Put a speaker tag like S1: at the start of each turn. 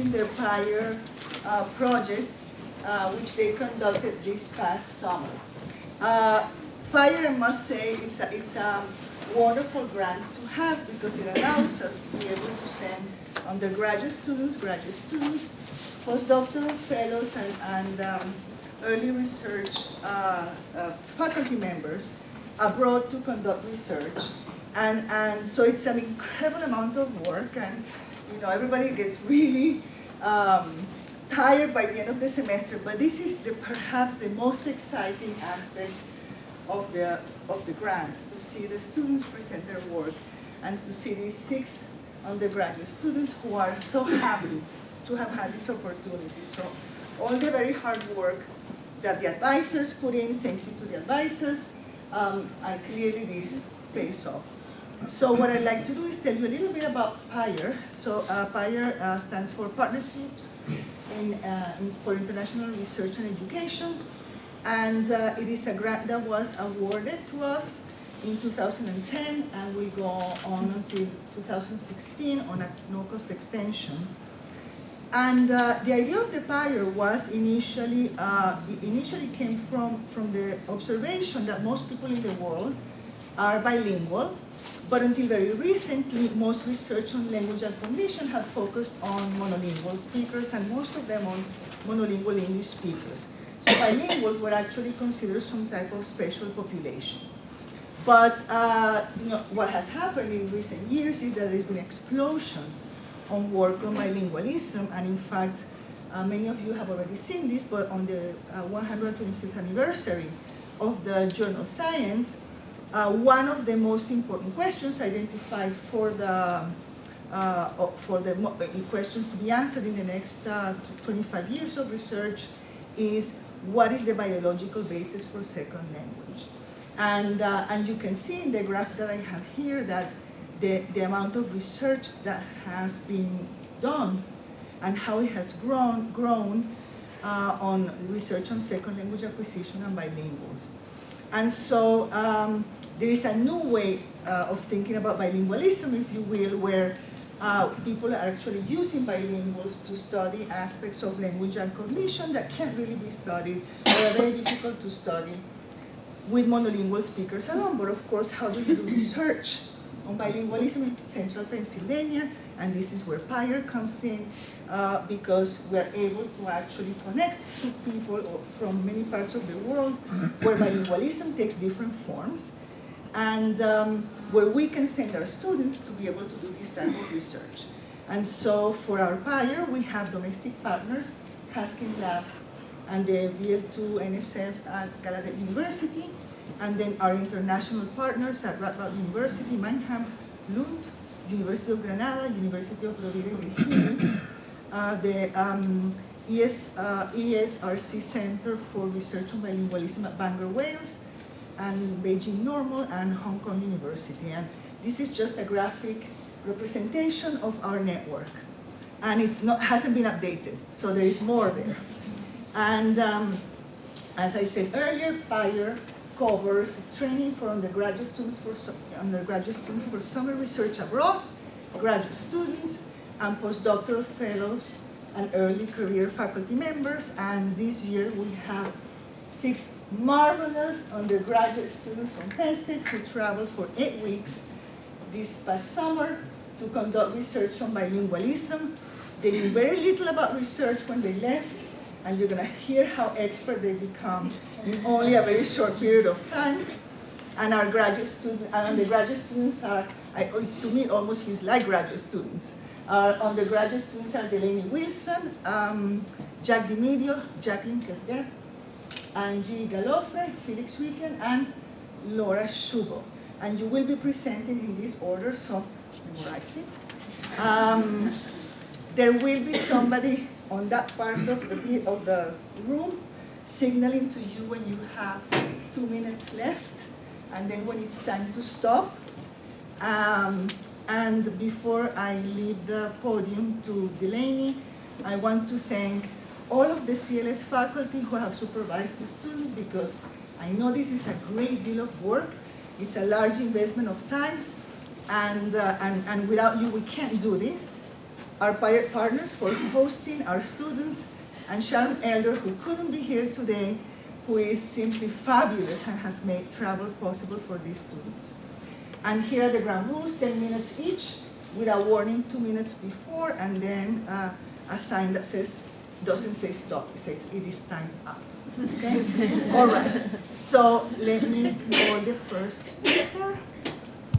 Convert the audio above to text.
S1: presenting their PIRE projects, which they conducted this past summer. PIRE, I must say, it's a wonderful grant to have because it allows us to be able to send undergraduate students, graduate students, postdoctoral fellows, and early research faculty members abroad to conduct research. And so it's an incredible amount of work, and everybody gets really tired by the end of the semester, but this is perhaps the most exciting aspect of the grant, to see the students present their work and to see these 6 undergraduate students who are so happy to have had this opportunity. So all the very hard work that the advisors put in, thank you to the advisors, and clearly this pays off. So what I'd like to do is tell you a little bit about PIRE. So PIRE stands for Partnerships for International Research and Education. And it is a grant that was awarded to us in 2010, and will go on until 2016 on a no-cost extension. And the idea of the PIRE was initially came from the observation that most people in the world are bilingual, but until very recently, most research on language and cognition have focused on monolingual speakers, and most of them on monolingual English speakers. So bilinguals were actually considered some type of special population. But what has happened in recent years is that there's been an explosion on work on bilingualism, and in fact, many of you have already seen this, but on the 125th anniversary of the journal Science, one of the most important questions identified for the questions to be answered in the next 25 years of research is, what is the biological basis for second language? And you can see in the graph that I have here that the amount of research that has been done and how it has grown on research on second language acquisition and bilinguals. And so there is a new way of thinking about bilingualism, if you will, where people are actually using bilinguals to study aspects of language and cognition that can't really be studied or are very difficult to study with monolingual speakers alone. But of course, how do you do research on bilingualism in central Pennsylvania? And this is where PIRE comes in, because we're able to actually connect to people from many parts of the world where bilingualism takes different forms, and where we can send our students to be able to do this type of research. And so for our PIRE, we have domestic partners, Haskin Labs, and the BL2 NSF at Gallaudet University, and then our international partners at Radboud University, Mannheim, Lund, University of Granada, University of Rovira in Virginia, the ESRC Center for Research on Bilingualism at Bangor, Wales, and Beijing Normal, and Hong Kong University. And this is just a graphic representation of our network. And hasn't been updated, so there is more there. And as I said earlier, PIRE covers training for undergraduate students for summer research abroad, graduate students, and postdoctoral fellows and early career faculty members. And this year we have 6 marvelous undergraduate students from Penn State who traveled for 8 weeks this past summer to conduct research on bilingualism. They knew very little about research when they left, and you're going to hear how expert they become in only a very short period of time. And our graduate students, our undergraduate students are, to me, it almost feels like graduate students. Our undergraduate students are Delaney Wilson, Jack DiMedio, Jacqueline Casdet, Angie Galofre, Felix Wittian, and Laura Shubo. And you will be presenting in this order, so memorize it. There will be somebody on that part of the room signaling to you when you have 2 minutes left, and then when it's time to stop. And before I leave the podium to Delaney, I want to thank all of the CLS faculty who have supervised the students, because I know this is a great deal of work. It's a large investment of time, and without you, we can't do this. our PIRE partners for hosting our students, and Sharon Elder, who couldn't be here today, who is simply fabulous and has made travel possible for these students. And here are the ground rules, 10 minutes each, with a warning 2 minutes before, and then a sign that says, doesn't say stop, it says it is time up. Okay? All right, so let me call the first speaker.